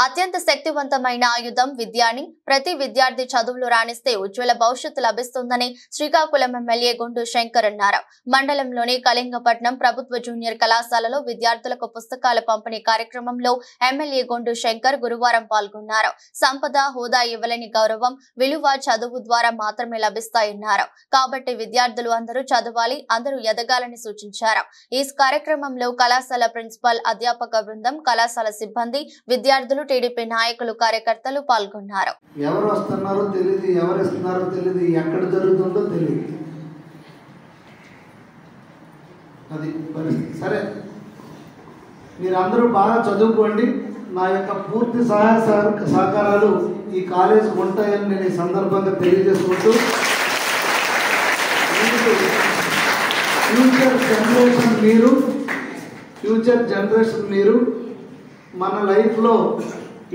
అత్యంత శక్తివంతమైన ఆయుధం విద్య అని, ప్రతి విద్యార్థి చదువులు రాణిస్తే ఉజ్వల భవిష్యత్తు లభిస్తుందని శ్రీకాకుళం ఎమ్మెల్యే గుండు శంకర్ అన్నారు. మండలంలోని కళింగపట్నం ప్రభుత్వ జూనియర్ కళాశాలలో విద్యార్థులకు పుస్తకాల పంపిణీ కార్యక్రమంలో ఎమ్మెల్యే గుండు శంకర్ గురువారం పాల్గొన్నారు. సంపద, హోదా ఇవ్వలేని గౌరవం, విలువ చదువు ద్వారా మాత్రమే లభిస్తాయన్నారు. కాబట్టి విద్యార్థులు అందరూ చదవాలి, అందరూ ఎదగాలని సూచించారు. ఈ కార్యక్రమంలో కళాశాల ప్రిన్సిపల్, అధ్యాపక బృందం, కళాశాల సిబ్బంది, విద్యార్థులు, టీడీపీ నాయకులు, కార్యకర్తలు పాల్గొన్నారు. ఎవరు వస్తున్నారో తెలియదు, ఎవరు ఇస్తున్నారో తెలియదు, ఎక్కడ జరుగుతుందో తెలియదు. అది పరిస్థితి. సరే, మీరందరూ బాగా చదువుకోండి. నా యొక్క పూర్తి సహాయ సహకారాలు ఈ కాలేజీకి ఉంటాయని నేను ఈ సందర్భంగా తెలియజేసుకుంటూ, ఫ్యూచర్ జనరేషన్ మీరు మన లైఫ్లో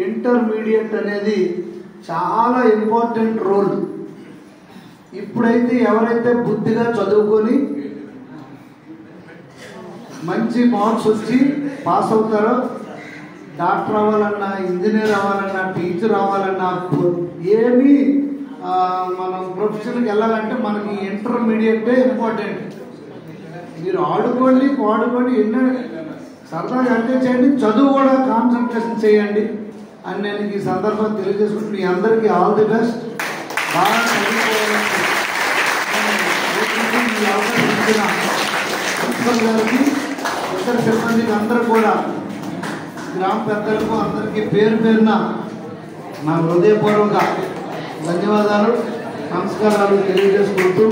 ఇంటర్మీడియట్ అనేది చాలా ఇంపార్టెంట్ రోల్. ఇప్పుడైతే ఎవరైతే బుద్ధిగా చదువుకొని మంచి మార్క్స్ వచ్చి పాస్ అవుతారో, డాక్టర్ అవ్వాలన్నా, ఇంజనీర్ అవ్వాలన్నా, టీచర్ అవ్వాలన్నా, ఏమీ మనం ప్రొఫెషన్కి వెళ్ళాలంటే మనకి ఇంటర్మీడియటే ఇంపార్టెంట్. మీరు ఆడుకోండి, పాడుకోండి, ఎన్నో సరదాగా ఎంజాయ్ చేయండి, చదువు కూడా కాన్సన్ట్రేషన్ చేయండి అని నేను ఈ సందర్భంగా తెలియజేసుకుంటూ మీ అందరికీ ఆల్ ది బెస్ట్. బాగా చదువుకోవాలని ప్రిన్సిపల్ గారికి, ఇతర సిబ్బందికి అందరూ కూడా, గ్రామ పెద్దలకు అందరికీ పేరు పేరున నా హృదయపూర్వక ధన్యవాదాలు, నమస్కారాలు తెలియజేసుకుంటూ